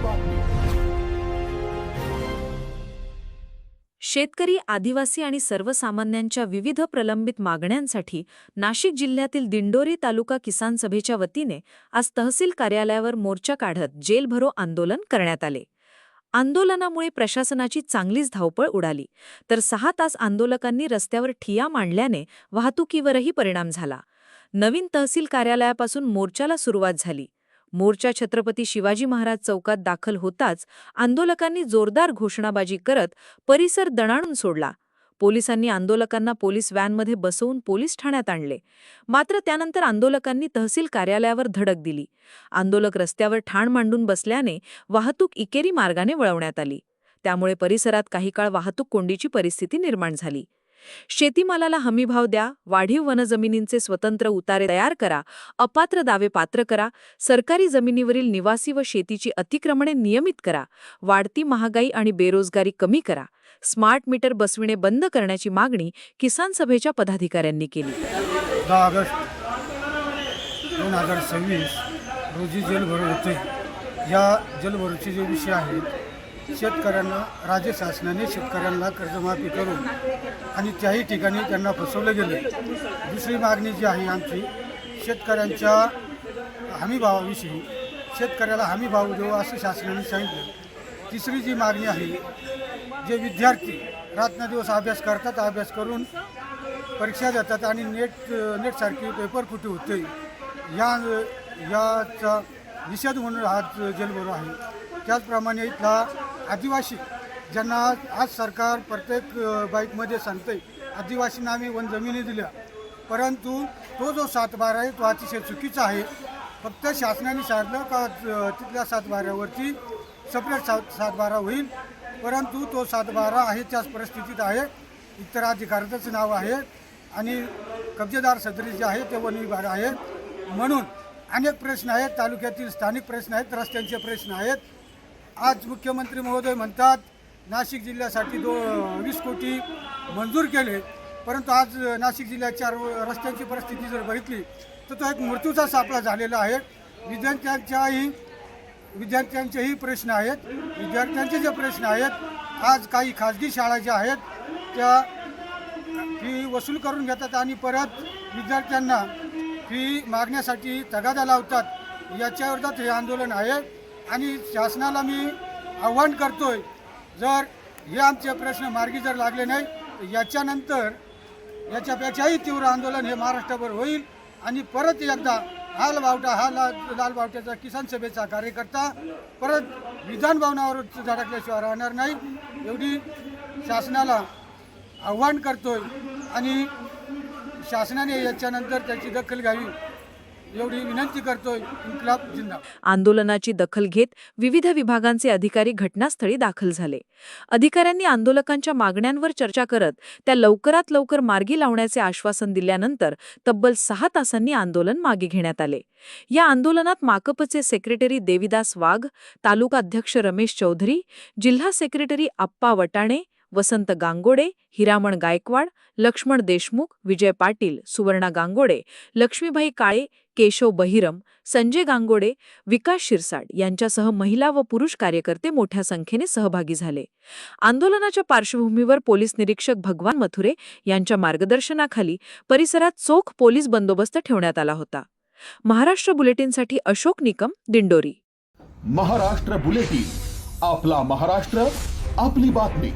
बातमी। शेतकरी, आदिवासी आणि सर्वसामान्यांच्या विविध प्रलंबित मागण्यांसाठी नाशिक जिल्ह्यातील दिंडोरी तालुका किसान सभेच्या वतीने आज तहसील कार्यालयावर मोर्चा काढत जेल भरो आंदोलन करण्यात आले। आंदोलनामुळे प्रशासनाची चांगलीच धावपळ उडाली, तर 6 तास आंदोलकांनी रस्त्यावर ठिय्या मांडल्याने वाहतुकीवरही परिणाम झाला। नवीन तहसील कार्यालयापासून मोर्चाला सुरुवात झाली। मोर्चा छत्रपती शिवाजी महाराज चौकात दाखल होताच आंदोलकांनी जोरदार घोषणाबाजी करत परिसर दणाणून सोडला। पोलिसांनी आंदोलकांना पोलीस व्हॅनमध्ये बसवून पोलीस ठाण्यात आणले। मात्र त्यानंतर आंदोलकांनी तहसील कार्यालयावर धडक दिली। आंदोलक रस्त्यावर ठाण मांडून बसल्याने वाहतूक इकेरी मार्गाने वळवण्यात आली। त्यामुळे परिसरात काही काळ वाहतूक कोंडीची परिस्थिती निर्माण झाली। शेतीमालाला हमीभाव द्या, वाढीव वनजमिनींचे स्वतंत्र उतारे तयार करा, अपात्र दावे पात्र करा, सरकारी जमिनीवरील निवासी व शेतीची अतिक्रमणे नियमित करा, वाढती महागाई आणि बेरोजगारी कमी करा, स्मार्ट मीटर बसविणे बंद करण्याची मागणी किसान सभेच्या पदाधिकाऱ्यांनी केली। 10 ऑगस्ट 2026 रोजी जेलभरो होते। या जेलभरोचे जे विषय आहेत, शेतकऱ्यांना राज्य शासनाने शेतकऱ्यांना कर्जमाफी करून आणि त्याही ठिकाणी त्यांना फसवले गेले। दुसरी मागणी जी आहे आमची, शेतकऱ्यांच्या हमीभावाविषयी, शेतकऱ्याला हमीभाव देऊ असं शासनाने सांगितलं। तिसरी जी मागणी आहे, जे विद्यार्थी रात्रंदिवस अभ्यास करतात, अभ्यास करून परीक्षा देतात आणि नेटसारखी पेपर फुटी होते, याचा निषेध म्हणून हा जेलभरो आहे। त्याचप्रमाणे इथला आदिवासी ज्यांना आज सरकार प्रत्येक बाईकमध्ये सांगते आदिवासींना आम्ही वनजमिनी दिल्या, परंतु तो जो 7/12 आहे तो अतिशय चुकीचा आहे। फक्त शासनाने सांगितलं का तिथल्या 7/12वरती सेपरेट 7/12 होईल, परंतु तो 7/12 आहे त्याच परिस्थितीत आहे। इतर अधिकाऱ्याचं नाव आहे आणि कब्जेदार सदरी जे आहे ते वन विभाग आहे। म्हणून अनेक प्रश्न आहेत, तालुक्यातील स्थानिक प्रश्न आहेत, रस्त्यांचे प्रश्न आहेत। आज मुख्यमंत्री महोदय म्हणतात नाशिक जिल्ह्यासाठी 20 कोटी मंजूर केले, परंतु आज नाशिक जिल्ह्याच्या रस्त्यांची परिस्थिती जर बघितली तर तो एक मृत्यूचा सापळा झालेला आहे। विद्यार्थ्यांचेही प्रश्न आहेत। विद्यार्थ्यांचे जे प्रश्न आहेत, आज काही खाजगी शाळा ज्या आहेत त्या फी वसूल करून घेतात आणि परत विद्यार्थ्यांना फी मागण्यासाठी तगादा लावतात। याच्याविरोधात हे आंदोलन आहे आणि शासनाला मी आव्हान करतोय, जर हे आमचे प्रश्न मार्गी जर लागले नाही तर याच्यानंतर याच्यापेक्षाही तीव्र आंदोलन हे महाराष्ट्रभर होईल आणि परत एकदा हा लाल बावट्याचा किसान सभेचा कार्यकर्ता परत विधान भवनावर धडकल्याशिवाय राहणार नाही, एवढी शासनाला आव्हान करतोय आणि शासनाने याच्यानंतर त्याची दखल घ्यावी एवढी विनंती करतोय। इन्क्लाब जिंदाबाद। आंदोलनाची दखल घेत विविध विभागांचे अधिकारी घटनास्थळी दाखल झाले। अधिकाऱ्यांनी आंदोलकांच्या मागण्यांवर चर्चा करत त्या लवकरात लवकर मार्गी लावण्याचे आश्वासन दिल्यानंतर तब्बल 6 तासांनी आंदोलन मागे घेण्यात आले। या आंदोलनात माकपचे सेक्रेटरी देविदास वाघ, तालुका अध्यक्ष रमेश चौधरी, जिल्हा सेक्रेटरी आप्पा वटाणे, वसंत गांगोडे, हिरामण गायकवाड, लक्ष्मण देशमुख, विजय पाटील, सुवर्णा गांगोडे, लक्ष्मीबाई काळे, केशव बहिरम, संजय गांगोडे, विकास शिरसाट यांच्यासह महिला व पुरुष कार्यकर्ते मोठ्या संख्येने सहभागी झाले। आंदोलनाच्या पार्श्वभूमीवर पोलीस निरीक्षक भगवान मथुरे यांच्या मार्गदर्शनाखाली परिसरात चोख पोलीस बंदोबस्त ठेवण्यात आला होता। महाराष्ट्र बुलेटिनसाठी अशोक निकम, दिंडोरी। महाराष्ट्र बुलेटिन, आपला महाराष्ट्र, आपली बातमी।